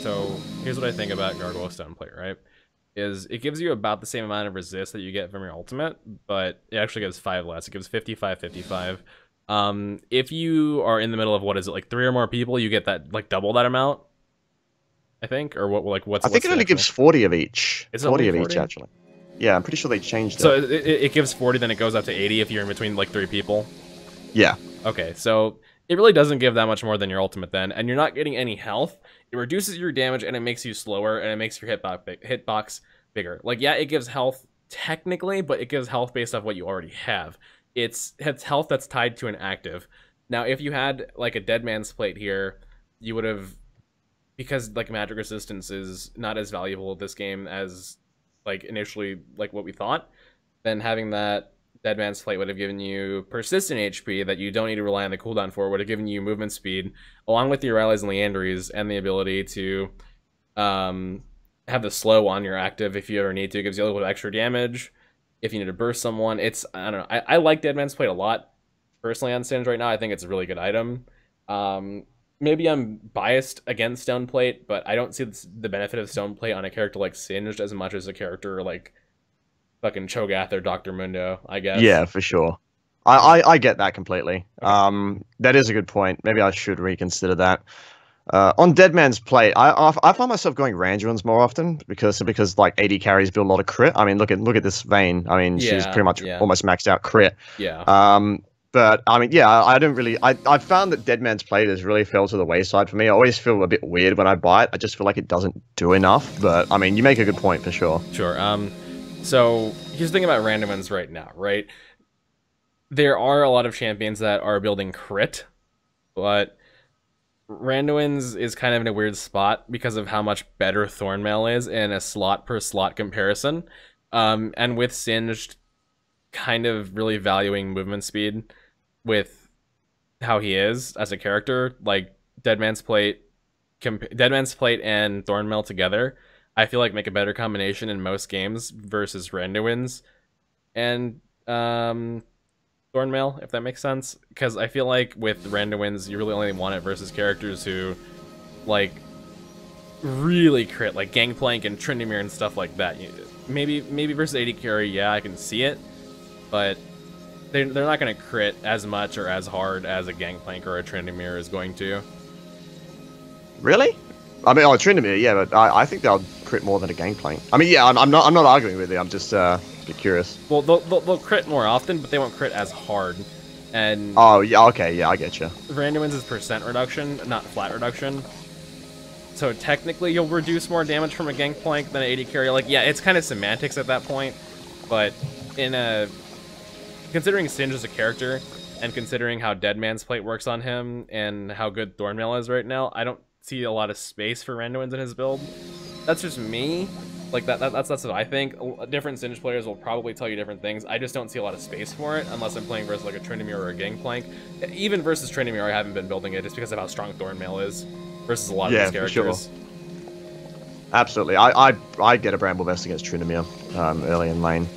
So here's what I think about Gargoyle Stoneplate, right? Is it gives you about the same amount of resist that you get from your ultimate, but it actually gives 5 less. It gives 55, 55. If you are in the middle of, what is it, like 3 or more people, you get that, like, double that amount, I think, or what? Like, what's? I think it only gives 40 of each. Is it 40 only of 40? each, actually. Yeah, I'm pretty sure they changed it. So it gives 40, then it goes up to 80 if you're in between like 3 people. Yeah. Okay, so it really doesn't give that much more than your ultimate then, and you're not getting any health. It reduces your damage and it makes you slower and it makes your hitbox bigger. Like, yeah, it gives health technically, but it gives health based off what you already have. It's health that's tied to an active. Now, if you had like a Dead Man's Plate here, you would have, because like magic resistance is not as valuable this game as like initially like what we thought, then having that Dead Man's Plate would have given you persistent HP that you don't need to rely on the cooldown for, would have given you movement speed, along with your Irelias and Leandries, and the ability to have the slow on your active if you ever need to. It gives you a little bit of extra damage if you need to burst someone. It's, I don't know, I like Dead Man's Plate a lot, personally, on Singed right now. I think it's a really good item. Maybe I'm biased against Stoneplate, but I don't see the benefit of Stoneplate on a character like Singed as much as a character like fucking Cho'Gath or Dr. Mundo, I guess. Yeah, for sure. I get that completely. Okay. That is a good point. Maybe I should reconsider that. On Dead Man's Plate, I find myself going Randuin's more often because like 80 carries build a lot of crit. I mean, look at this Vayne. I mean, she's pretty much almost maxed out crit. Yeah. But I mean, yeah, I don't really. I found that Dead Man's Plate has really fell to the wayside for me. I always feel a bit weird when I buy it. I just feel like it doesn't do enough. But I mean, you make a good point for sure. Sure. So here's the thing about Randuin's right now, right? There are a lot of champions that are building crit, but Randuin's is kind of in a weird spot because of how much better Thornmail is in a slot per slot comparison. And with Singed kind of really valuing movement speed with how he is as a character, like Dead Man's Plate and Thornmail together, I feel like make a better combination in most games versus Randuin's and Thornmail, if that makes sense. Because I feel like with Randuin's, you really only want it versus characters who like really crit, like Gangplank and Tryndamere and stuff like that. Maybe versus AD carry, yeah, I can see it, but they're not going to crit as much or as hard as a Gangplank or a Tryndamere is going to. Really? I mean, Tryndamere, yeah, but I think they'll crit more than a Gangplank. I mean, yeah, I'm not arguing with you. I'm just a bit curious. Well, they'll crit more often, but they won't crit as hard. And oh yeah, okay, yeah, I get you. Randuin's is percent reduction, not flat reduction. So technically, you'll reduce more damage from a Gangplank than an AD carry. Like, yeah, it's kind of semantics at that point, but considering Singed as a character and considering how Dead Man's Plate works on him and how good Thornmail is right now, I don't see a lot of space for Randuin's in his build. That's just me. Like that's what I think. Different Singed players will probably tell you different things. I just don't see a lot of space for it unless I'm playing versus like a Tryndamere or a Gangplank. Even versus Tryndamere, I haven't been building it just because of how strong Thornmail is versus a lot of these characters. Sure. Absolutely. I get a Bramble Vest against Tryndamere early in lane.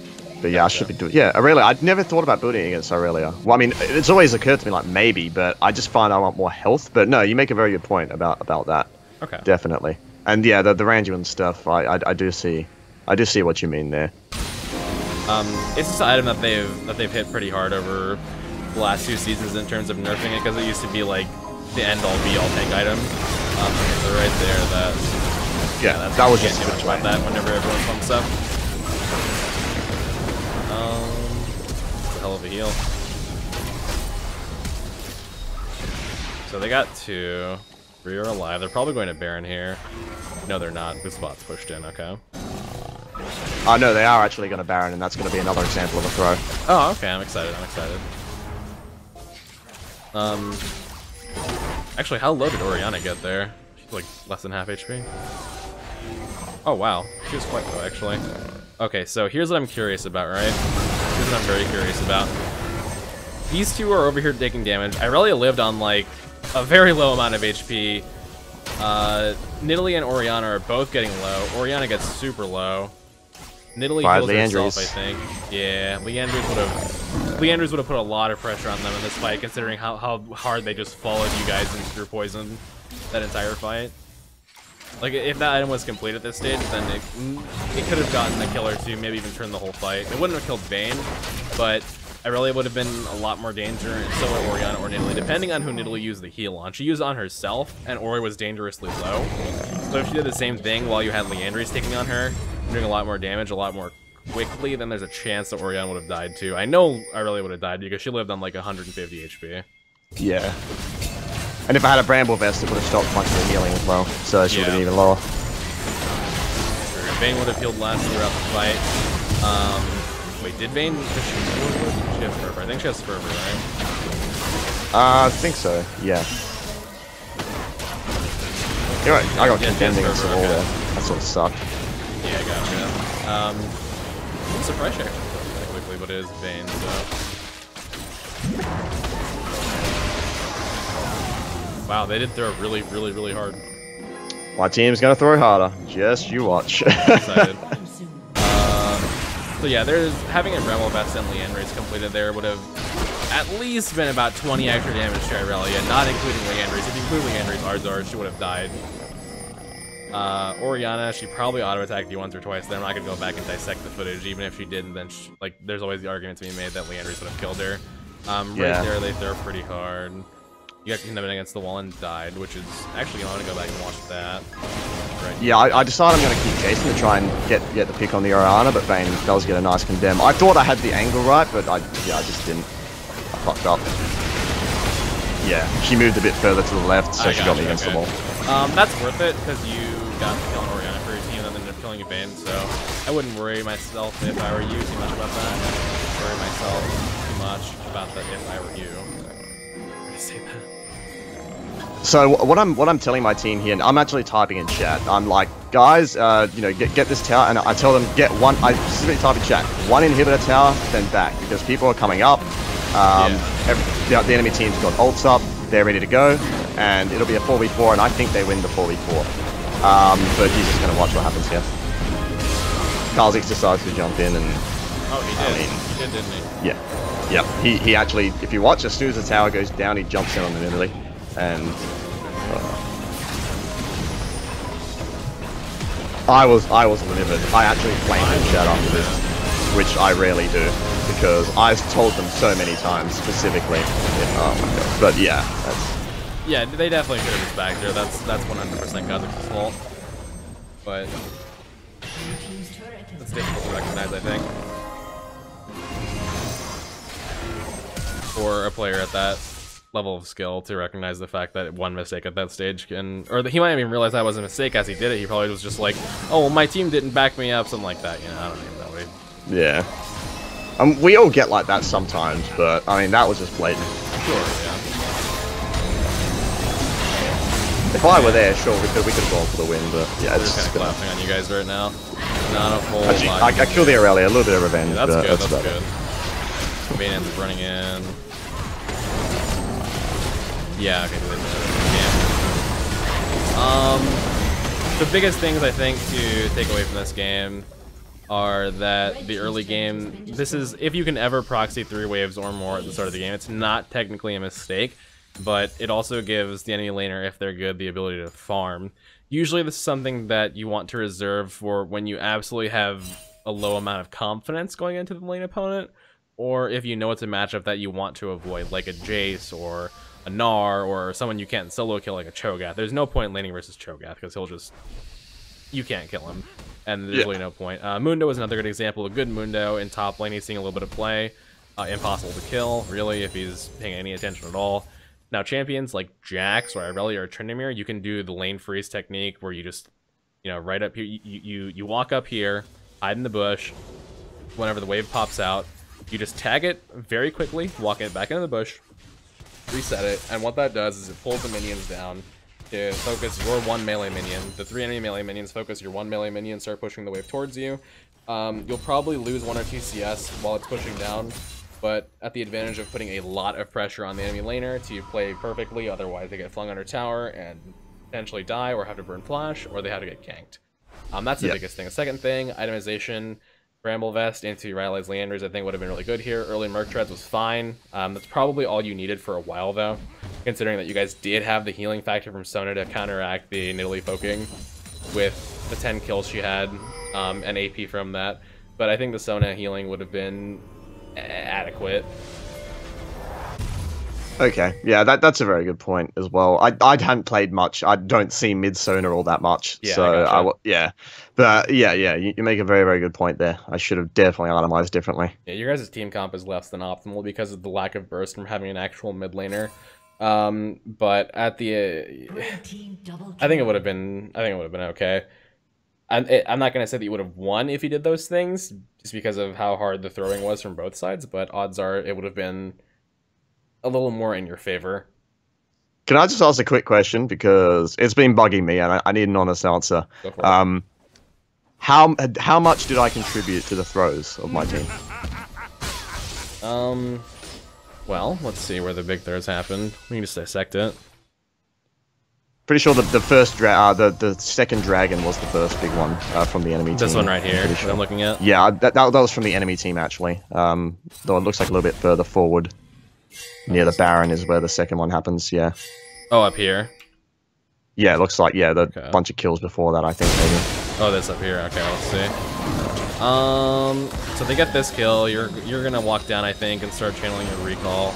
But yeah, I should be doing. Yeah, Irelia. I'd never thought about building against Irelia. Well, I mean, it's always occurred to me like maybe, but I just find I want more health. But no, you make a very good point about that. Okay. Definitely. And yeah, the Randuin stuff, I do see what you mean there. It's just an item that they've hit pretty hard over the last 2 seasons in terms of nerfing it, because it used to be like the end all be all tank item. So right there, that was can't do much about that whenever everyone pumps up. It's a hell of a heal. So they got 2. 3 are alive. They're probably going to Baron here. No, they're not. This spot's pushed in, okay. Oh, no, they are actually going to Baron, and that's going to be another example of a throw. Oh, okay. I'm excited. Actually, how low did Orianna get there? like less than half HP. Oh wow, she was quite low actually. Okay, so here's what I'm curious about, right? Here's what I'm very curious about. These two are over here taking damage. Irelia lived on like a very low amount of HP. Nidalee and Orianna are both getting low. Orianna gets super low. Nidalee heals herself, I think. Yeah, Leandre's would have put a lot of pressure on them in this fight, considering how hard they just followed you guys into your poison that entire fight. Like, if that item was complete at this stage, then it could have gotten a kill or two, maybe even turned the whole fight. It wouldn't have killed Vayne, but Irelia would have been a lot more danger, and so would Orianna or Nidalee, depending on who Nidalee used the heal on. She used it on herself, and Ori was dangerously low. So if she did the same thing while you had Leandre's taking on her, doing a lot more damage, a lot more quickly, then there's a chance that Orianna would have died too. I know Irelia would have died because she lived on like 150 HP. Yeah. And if I had a Bramble Vest, it would have stopped much of the healing as well, so she would have been even lower. Sure. Vayne would have healed less throughout the fight. Wait, did Vayne? Does she have Fervor? I think she has Fervor, right? I think so, yeah. You're right, I got condemned against the wall there. That sort of sucked. Yeah, gotcha. Surprise check pretty quickly, but it is Vayne, so. Wow, they did throw really, really, really hard. My team's gonna throw harder. Just you watch. Excited. So yeah, there's having a Bramble Vest and Leandre's completed there would have at least been about 20 extra damage to Irelia, not including Leandre's. If you include Leandre's Ardzar, she would have died. Orianna, she probably auto-attacked you once or twice. They're not gonna go back and dissect the footage. Even if she didn't, then like there's always the argument to be made that Leandre's would have killed her. Right there, they throw pretty hard. You got him against the wall and died, which is actually, I want to go back and watch that. Right. Yeah, I decided I'm going to keep chasing to try and get the pick on the Orianna, but Vayne does get a nice condemn. I thought I had the angle right, but I just didn't. I fucked up. Yeah, she moved a bit further to the left, so she got me against the wall. That's worth it, because you got to kill an Orianna for your team and then ended up killing a Vayne, so I wouldn't worry myself if I were you too much about that. I wouldn't worry myself too much about that if I were you. I say that. So what I'm telling my team here, and I'm actually typing in chat. I'm like, guys, you know, get this tower, and I tell them get one. I specifically type in chat, one inhibitor tower, then back, because people are coming up. The enemy team's got ults up, they're ready to go, and it'll be a 4v4, and I think they win the 4v4. But he's just gonna watch what happens here. Kha'Zix decides to jump in, and oh, he did. He did, didn't he? Yeah. He actually, if you watch, as soon as the tower goes down, he jumps in on the Nidalee. And I was livid. I actually flamed in chat after this, which I rarely do because I've told them so many times specifically. Oh my god! But yeah, yeah, they definitely could have just backed her. That's 100% Kha'Zix's fault. But it's difficult to recognize, I think, for a player at that level of skill to recognize the fact that one mistake at that stage can, or that he might even realize that was a mistake as he did it. He probably was just like, oh, well, my team didn't back me up, something like that. You know, I don't even know. Yeah. We all get like that sometimes, but I mean that was just blatant. Sure. Yeah. If I were there, sure, we could have gone for the win, but yeah, it's just kind of clapping on you guys right now. Not a whole Actually, lot. I killed the Irelia, a little bit of revenge. Yeah, that's good. That's good. Vayne ends up running in. Yeah, okay, the biggest things I think to take away from this game are that the early game, this is, if you can ever proxy 3 waves or more at the start of the game, it's not technically a mistake, but it also gives the enemy laner, if they're good, the ability to farm. Usually this is something that you want to reserve for when you absolutely have a low amount of confidence going into the lane opponent, or if you know it's a matchup that you want to avoid, like a Jace or a Gnar, or someone you can't solo kill like a Cho'Gath. There's no point laning versus Cho'Gath, because he'll just... you can't kill him, and there's really no point. Mundo is another good example. A good Mundo in top lane, he's seeing a little bit of play. Impossible to kill, really, if he's paying any attention at all. Now, champions like Jax or Irelia or Tryndamere, you can do the lane freeze technique where you just, you know, right up here, you walk up here, hide in the bush. Whenever the wave pops out, you just tag it very quickly, walk it back into the bush, reset it, and what that does is it pulls the minions down, to focus your one melee minion. The 3 enemy melee minions focus your one melee minion, start pushing the wave towards you. You'll probably lose 1 or 2 CS while it's pushing down, but at the advantage of putting a lot of pressure on the enemy laner to play perfectly, otherwise they get flung under tower and potentially die or have to burn flash, or they have to get ganked. That's the biggest thing. The second thing, itemization, Bramble Vest into IRELIA's Leanders I think would have been really good here. Early Merc Treads was fine. That's probably all you needed for a while though, considering that you guys did have the healing factor from Sona to counteract the Nidalee poking with the 10 kills she had and AP from that. But I think the Sona healing would have been adequate. Okay, yeah, that's a very good point as well. I hadn't played much. I don't see mid Sona all that much. Yeah, so but yeah, you make a very, very good point there. I should have definitely itemized differently. Yeah, your guys' team comp is less than optimal because of the lack of burst from having an actual mid laner. But at the, I think it would have been okay. I'm not gonna say that you would have won if you did those things, just because of how hard the throwing was from both sides. But odds are it would have been a little more in your favor. Can I just ask a quick question, because it's been bugging me and I need an honest answer? Go for it. How much did I contribute to the throws of my team? Well, let's see where the big throws happened. We can just dissect it. Pretty sure the first the second dragon was the first big one from the enemy team. This one right here, Sure. that I'm looking at? Yeah, that was from the enemy team actually. Though it looks like a little bit further forward. Near the Baron is where the second one happens, yeah. Oh, up here? Yeah, it looks like, yeah, the Okay. bunch of kills before that, I think, maybe. Oh, this up here. Okay, let's see. So they get this kill. You're gonna walk down, I think, and start channeling your recall.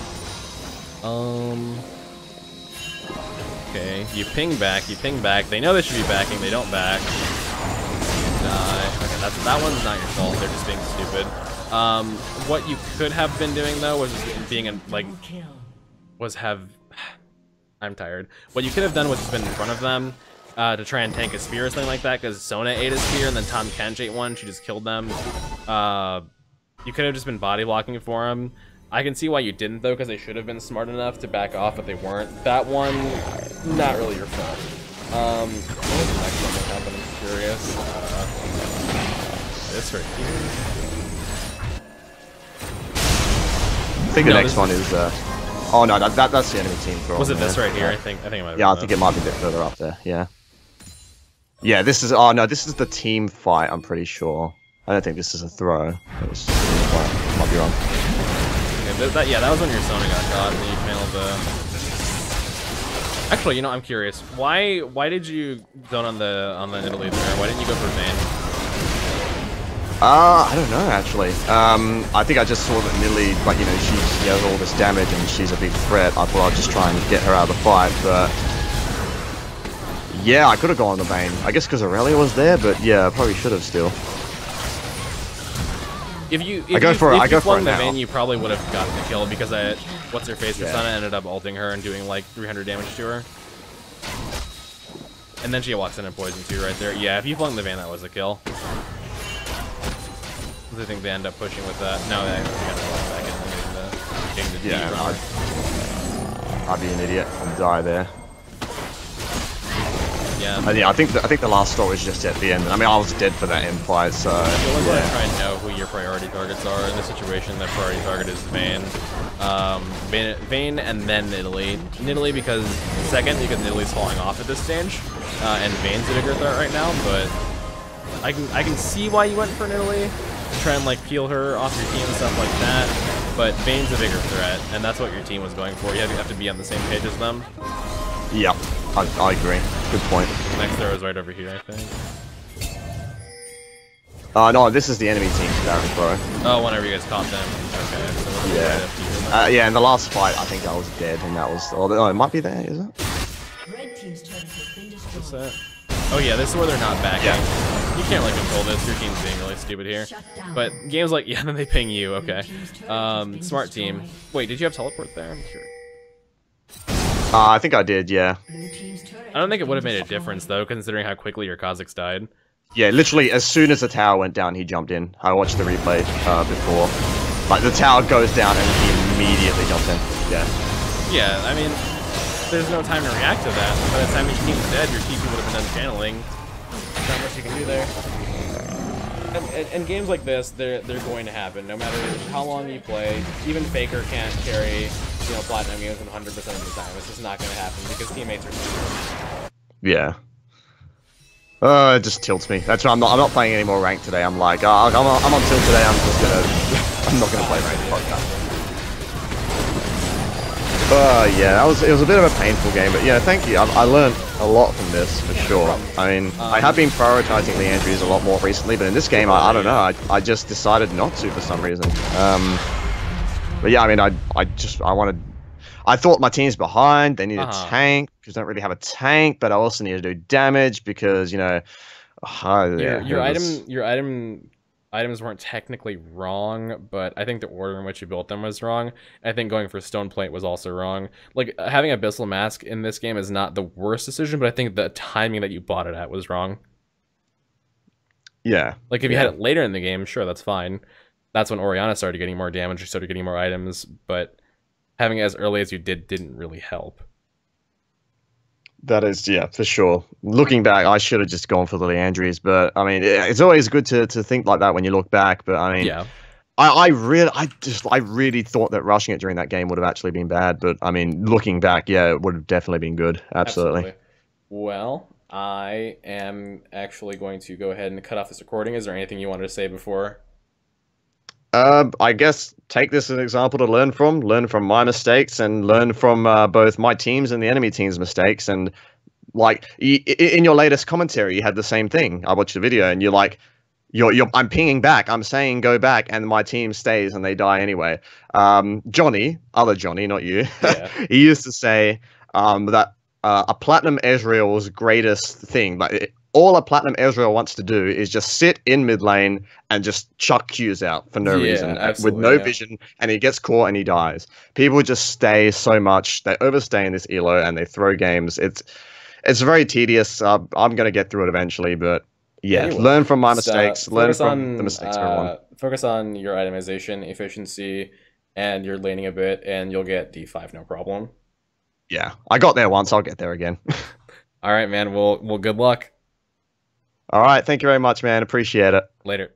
Okay, you ping back. They know they should be backing. They don't back. Die. Okay, that one's not your fault. They're just being stupid. What you could have been doing though was just being I'm tired. What you could have done was just been in front of them to try and tank a spear or something like that, because Sona ate a spear and then Tom Kench ate one. She just killed them. You could have just been body blocking for him. I can see why you didn't though, because they should have been smart enough to back off, but they weren't. That one, not really your fault. What was the next one that happened? I'm curious. This right here. I think the next one is, oh no, that's the enemy team. Was it this right here? I think it might have been I think it might be a bit further up there, yeah. Yeah, this is, oh no, this is the team fight, I'm pretty sure. I don't think this is a throw. It was, might be wrong. Okay, that was when your Sona got caught and you handled the... Actually, you know, I'm curious. Why did you zone on the Nidalee there? Why didn't you go for Vayne? I don't know, actually. I think I just saw that Nidalee, like, you know, she has all this damage and she's a big threat. I thought I'd just try and get her out of the fight, but... Yeah, I could have gone on the Vayne. I guess because Irelia was there, but yeah, I probably should have still. If you flung the Vayne, you probably would have gotten the kill, because what's-her-face, Kasana ended up ulting her and doing like 300 damage to her. And then she walks in and poisons you right there. Yeah, if you flung the Vayne, that was a kill. I think they end up pushing with that. No, they got to fall back in and getting the I'd be an idiot and die there. Yeah. And yeah, I think the last stop was just at the end. I mean, I was dead for that end fight, so. You always want to try and know who your priority targets are. In this situation, the priority target is Vayne. Vayne and then Nidalee. Nidalee because Nidalee's falling off at this stage, and Vayne's a bigger threat right now. But I can see why you went for Nidalee, to try and like peel her off your team and stuff like that. But Vayne's a bigger threat, and that's what your team was going for. You have to be on the same page as them. Yeah, I agree. Good point. Next throw is right over here, I think. No, this is the enemy team's Baron throw. Oh, whenever you guys caught them. Okay. So yeah. Right after you Yeah, in the last fight, I think I was dead, and that was. Oh, it might be there, is it? Red team's turret has been destroyed. What's that? Oh yeah, this is where they're not backing. Yeah. You can't really control this. Your team's being really stupid here. But games like then they ping you. Okay. Smart team. Wait, did you have teleport there? I'm sure. I think I did, yeah. I don't think it would have made a difference though, considering how quickly your Kazakhs died. Yeah, literally as soon as the tower went down, he jumped in. I watched the replay before. Like the tower goes down and he immediately jumped in. Yeah. Yeah, I mean, there's no time to react to that. By the time your team's dead, your TP would have been done channeling. There's not much you can do there. And games like this, they're going to happen, no matter how long you play. Even Faker can't carry, you know, platinum games 100% of the time. It's just not going to happen because teammates are too good. Yeah. It just tilts me. That's why I'm not playing any more ranked today. I'm like, I'm on tilt today. I'm just gonna, I'm not gonna play ranked. Fuck that. Yeah, it was a bit of a painful game, but yeah, thank you. I learned a lot from this for sure. I mean, I have been prioritizing the Andrews a lot more recently, but in this game, I don't know. I just decided not to for some reason. But yeah, I mean, I thought my team's behind. They need a tank because they don't really have a tank, but I also need to do damage because, you know, your items weren't technically wrong, but I think the order in which you built them was wrong. I think going for Stone Plate was also wrong. Like, having Abyssal Mask in this game is not the worst decision, but I think the timing that you bought it at was wrong. Yeah. Like, if you had it later in the game, sure, that's fine. That's when Orianna started getting more damage, or started getting more items, but having it as early as you didn't really help. That is, yeah, for sure. Looking back, I should have just gone for the Leandries, but I mean, it's always good to think like that when you look back. But I mean, yeah, I really thought that rushing it during that game would have actually been bad. But I mean, looking back, yeah, it would have definitely been good. Absolutely. Well, I am actually going to go ahead and cut off this recording. Is there anything you wanted to say before? I guess take this as an example to learn from my mistakes, and learn from both my team's and the enemy team's mistakes. And like in your latest commentary, you had the same thing. I watched the video, and you're like, I'm pinging back. I'm saying go back, and my team stays, and they die anyway. Johnny, other Johnny, not you. Yeah. He used to say that a platinum Ezreal's greatest thing, like. All a platinum Ezreal wants to do is just sit in mid lane and just chuck Qs out for no reason with no vision, and he gets caught and he dies. People just stay so much, they overstay in this elo and they throw games. It's very tedious. I'm gonna get through it eventually, but yeah, anyway, learn from my mistakes. Learn from the mistakes of everyone. Focus on your itemization, efficiency, and your laning a bit, and you'll get D5 no problem. Yeah, I got there once. I'll get there again. All right, man. Well, good luck. All right. Thank you very much, man. Appreciate it. Later.